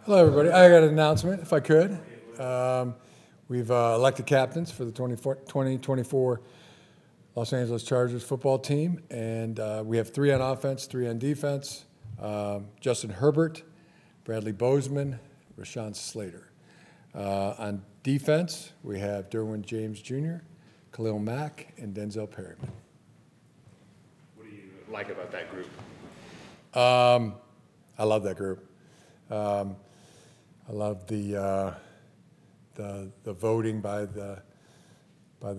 Hello, everybody. I got an announcement, if I could. We've elected captains for the 2024 Los Angeles Chargers football team, and we have 3 on offense, 3 on defense. Justin Herbert, Bradley Bozeman, Rashawn Slater. On defense, we have Derwin James Jr., Khalil Mack, and Denzel Perryman. What do you like about that group? I love that group. I love the voting by the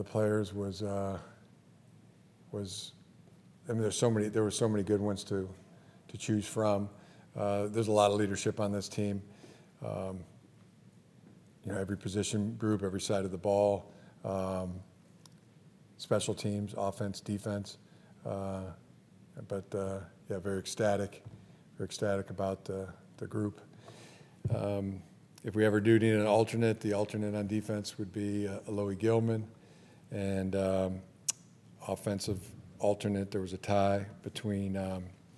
players was I mean there were so many good ones to choose from. There's a lot of leadership on this team. Every position group, every side of the ball, special teams, offense, defense. Yeah, very ecstatic about the group. If we ever do need an alternate, the alternate on defense would be Alohi Gilman, and offensive alternate, there was a tie between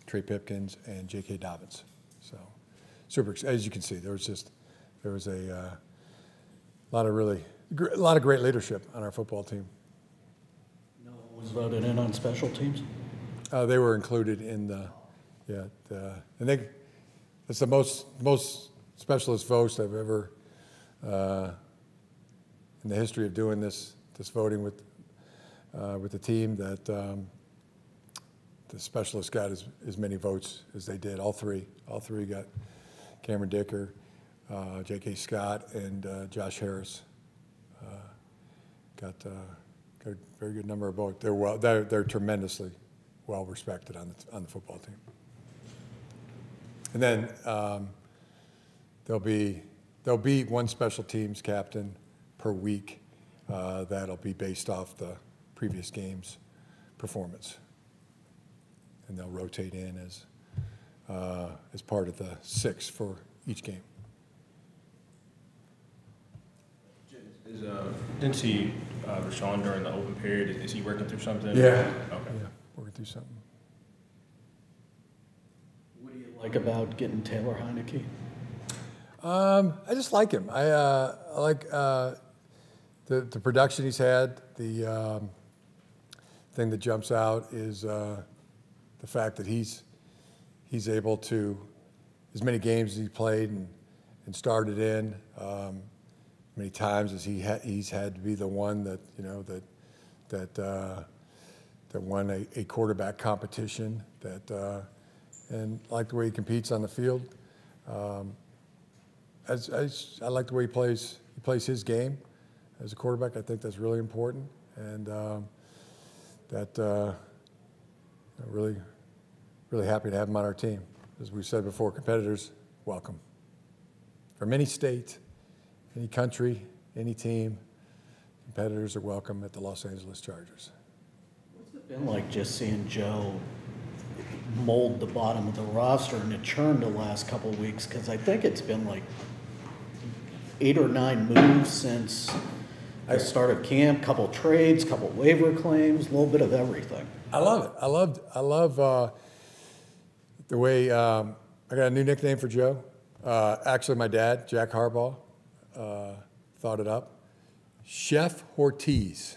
Trey Pipkins and J.K. Dobbins. So, as you can see, there was a lot of great leadership on our football team. No one was voted in on special teams? They were included in it's the most specialist votes I've ever, in the history of doing this voting with the team, that the specialists got as many votes as they did. All three got Cameron Dicker, J.K. Scott, and Josh Harris got a very good number of votes. They're tremendously well respected on the football team. And then there'll be one special teams captain per week. That'll be based off the previous game's performance, and they'll rotate in as part of the 6 for each game. Didn't see Rashawn during the open period. Is he working through something? Yeah. Okay. Yeah, working through something. What do you like about getting Taylor Heinicke? I just like him. I like the production he's had. The thing that jumps out is the fact that he's able to, as many games as he played and started in, many times as he's had to be the one that that won a quarterback competition. And I like the way he competes on the field. I like the way he plays his game as a quarterback. I think that's really important, and really happy to have him on our team. As we said before, competitors welcome from any state, any country, any team. Competitors are welcome at the Los Angeles Chargers. What's it been like just seeing Joe mold the bottom of the roster and it churned the last couple of weeks? Because I think it's been like 8 or 9 moves since the start of camp, couple trades, couple waiver claims, a little bit of everything. I love it. I love the way I got a new nickname for Joe. Actually, my dad, Jack Harbaugh, thought it up. Chef Hortiz,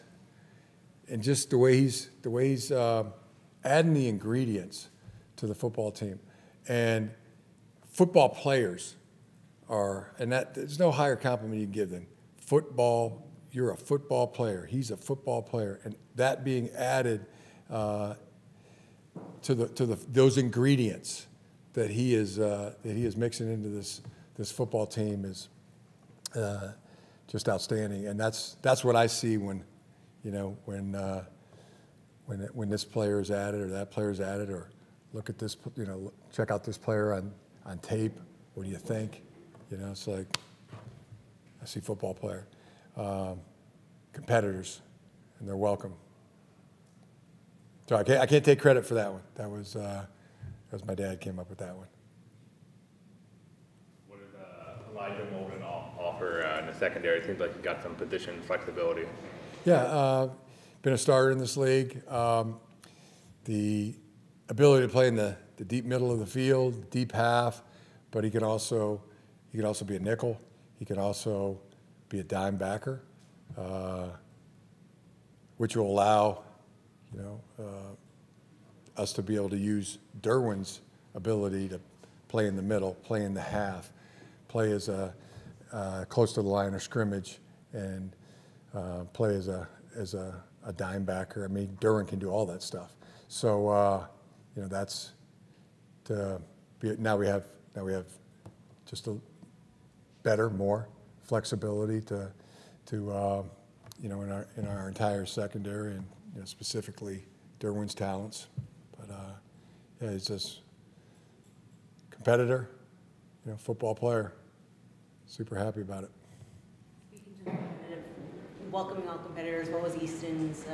and just the way he's adding the ingredients to the football team, and football players are, and that there's no higher compliment you can give than football. You're a football player. He's a football player, and that being added to those ingredients that he is mixing into this football team is just outstanding. And that's what I see when this player is added or that player is added, or look at this, check out this player on tape. What do you think? It's like I see football player. Competitors, and they're welcome. So I can't take credit for that one. That was my dad came up with that one. What did Elijah Molden offer in the secondary? It seems like he got some position flexibility. Yeah, been a starter in this league. The ability to play in the deep middle of the field, deep half, but he can also He can also be a nickel. He can also be a dime backer, which will allow, us to be able to use Derwin's ability to play in the middle, play in the half, play as a close to the line of scrimmage, and play as a dime backer. I mean, Derwin can do all that stuff. So that's now we have just a better, more flexibility to in our entire secondary, and specifically Derwin's talents. But yeah, he's just competitor, football player. Super happy about it. Speaking to competitive, welcoming all competitors, what was Easton's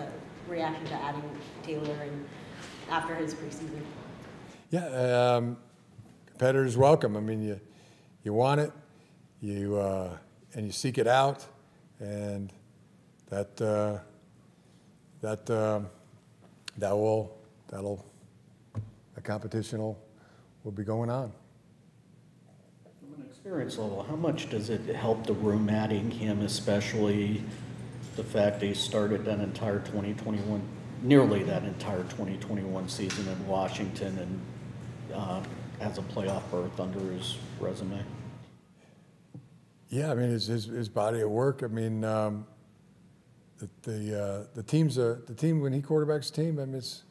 reaction to adding Taylor and after his preseason? Yeah, competitors welcome. I mean, you want it, and you seek it out, and the competition will be going on. From an experience level, how much does it help the room adding him, especially the fact that he started that entire 2021, nearly that entire 2021 season in Washington, and has a playoff berth under his resume? Yeah, I mean, his body of work. I mean, the team when he quarterbacks the team, I mean, it's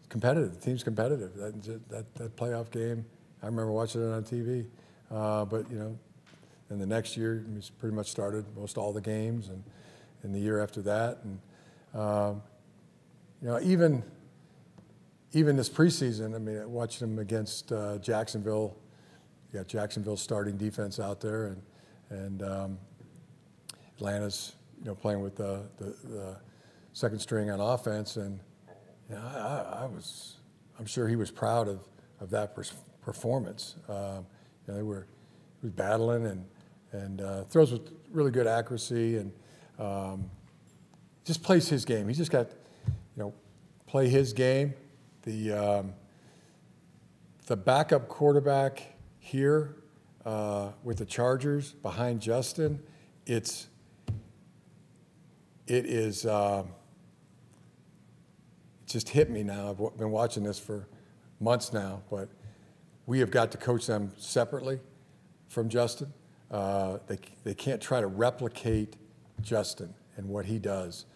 competitive. The team's competitive. That playoff game, I remember watching it on TV. But and the next year he's pretty much started most all the games, and the year after that, and even this preseason, I mean, I watched him against Jacksonville. You got Jacksonville's starting defense out there, and Atlanta's playing with the second string on offense, and I'm sure he was proud of that performance. He was battling and throws with really good accuracy, and just plays his game. He just got play his game. The backup quarterback here with the Chargers behind Justin, it just hit me now. I've been watching this for months now, but we have got to coach them separately from Justin. They can't try to replicate Justin and what he does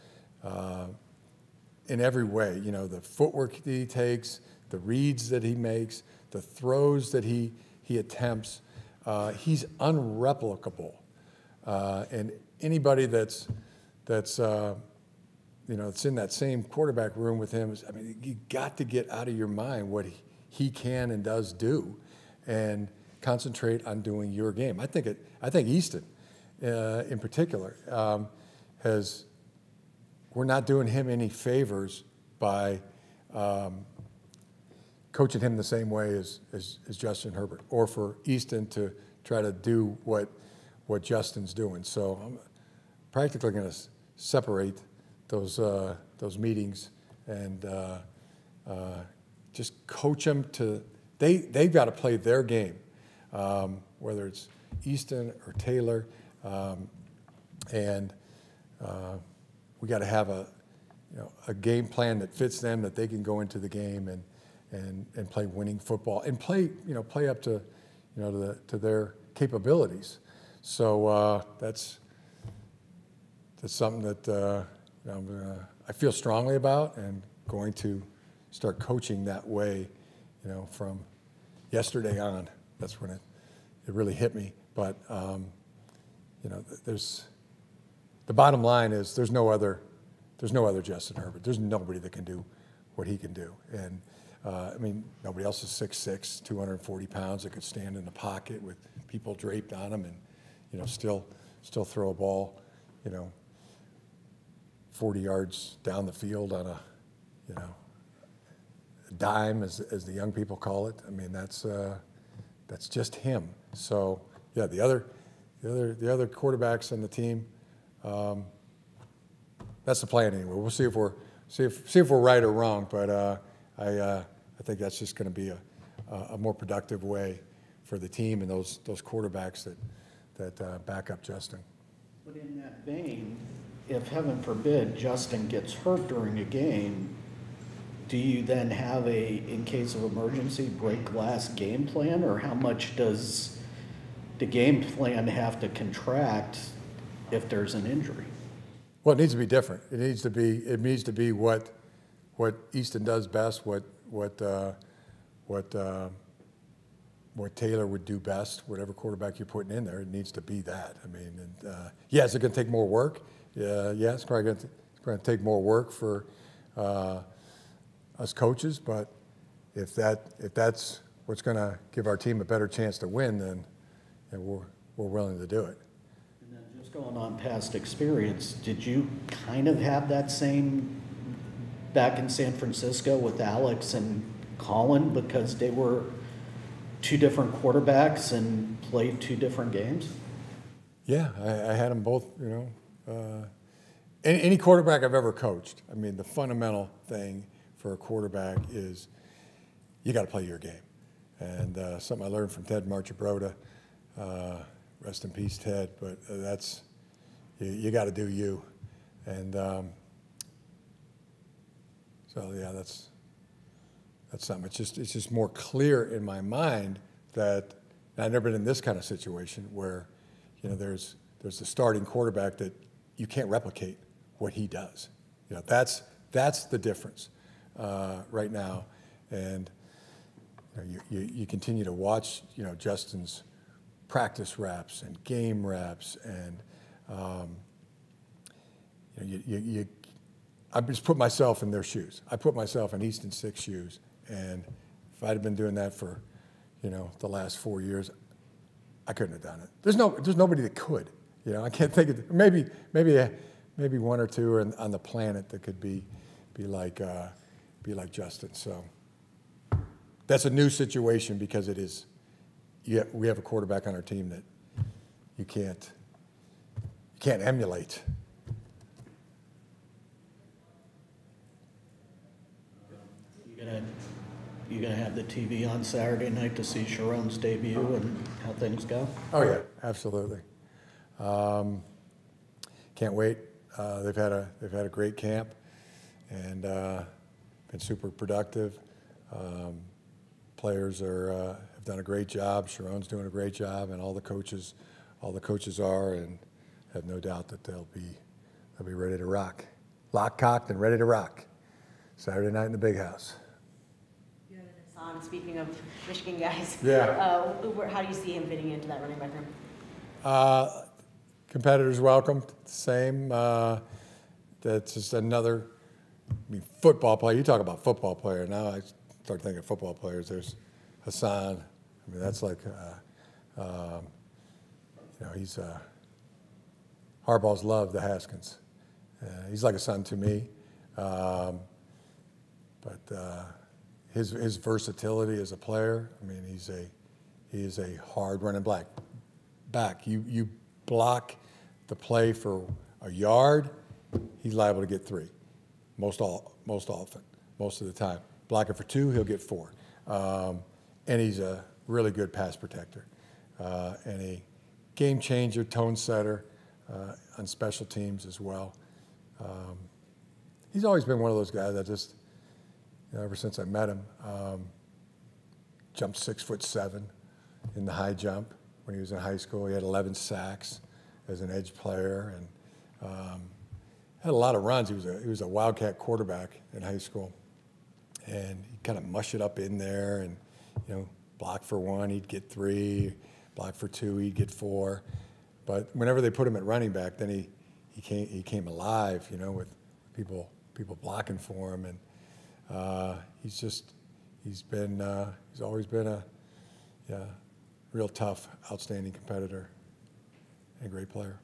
in every way. The footwork that he takes, the reads that he makes, the throws that he attempts. He's unreplicable, and anybody that's in that same quarterback room with him, I mean, you got to get out of your mind what he can and does do, and concentrate on doing your game. I think Easton, in particular, we're not doing him any favors by coaching him the same way as Justin Herbert, or for Easton to try to do what Justin's doing. So I'm practically going to separate those meetings and just coach them to. They've got to play their game, whether it's Easton or Taylor, and we got to have a game plan that fits them, that they can go into the game and play winning football and play up to to their capabilities. So that's something that I feel strongly about, and going to start coaching that way, from yesterday on. That's when it really hit me. But there's the bottom line is there's no other Justin Herbert. There's nobody that can do what he can do. And I mean, nobody else is 6'6", 240 pounds that could stand in the pocket with people draped on him, and still throw a ball 40 yards down the field on a dime, as the young people call it. I mean, that's just him. So yeah, the other quarterbacks on the team, that's the plan anyway. We'll see if we're right or wrong, but I think that's just going to be a more productive way for the team and those quarterbacks that back up Justin. But in that vein, if heaven forbid Justin gets hurt during a game, do you then have in case of emergency, break glass game plan, or how much does the game plan have to contract if there's an injury? Well, it needs to be different. It needs to be what Easton does best, what Taylor would do best, whatever quarterback you're putting in there. It needs to be that. I mean, yeah, is it going to take more work? Yeah, it's probably going to take more work for us coaches. But if that's what's going to give our team a better chance to win, then we're willing to do it. And then just going on past experience, did you kind of have that same back in San Francisco with Alex and Colin, because they were two different quarterbacks and played two different games? Yeah, I had them both, any quarterback I've ever coached, I mean, the fundamental thing for a quarterback is you got to play your game. And something I learned from Ted Marchibroda, rest in peace, Ted, but that's, you got to do you. And so, yeah, that's something. It's just more clear in my mind that I've never been in this kind of situation where, there's the starting quarterback that you can't replicate what he does. That's the difference right now. And you continue to watch, Justin's practice reps and game reps, and I just put myself in their shoes. I put myself in Easton Stick's shoes, and if I'd have been doing that for, the last 4 years, I couldn't have done it. There's nobody that could. I can't think of maybe one or two on the planet that could be like Justin. So that's a new situation because it is. We have a quarterback on our team that you can't emulate. You gonna have the TV on Saturday night to see Sharon's debut and how things go? Oh yeah, absolutely. Can't wait. They've had a great camp, and been super productive. Players have done a great job. Sharon's doing a great job, and all the coaches are, and have no doubt that they'll be ready to rock, lock, cocked, and ready to rock. Saturday night in the Big House. Speaking of Michigan guys, yeah. How do you see him fitting into that running back room? Competitors welcome, same. That's just another. Football player. You talk about football player. Now I start thinking of football players. There's Hassan. That's like, he's Harbaugh's loved the Haskins. He's like a son to me, but. His versatility as a player, he is a hard running back. You block the play for a yard, he's liable to get 3, most often, most of the time. Block it for 2, he'll get 4. And he's a really good pass protector and a game changer, tone setter on special teams as well. He's always been one of those guys that just. Ever since I met him, jumped 6'7" in the high jump when he was in high school. He had 11 sacks as an edge player, and had a lot of runs. He was a wildcat quarterback in high school, and he kind of mush it up in there, and block for 1, he'd get 3. Block for 2, he'd get 4. But whenever they put him at running back, then he came alive, with people blocking for him, and. He's always been a real tough, outstanding competitor and a great player.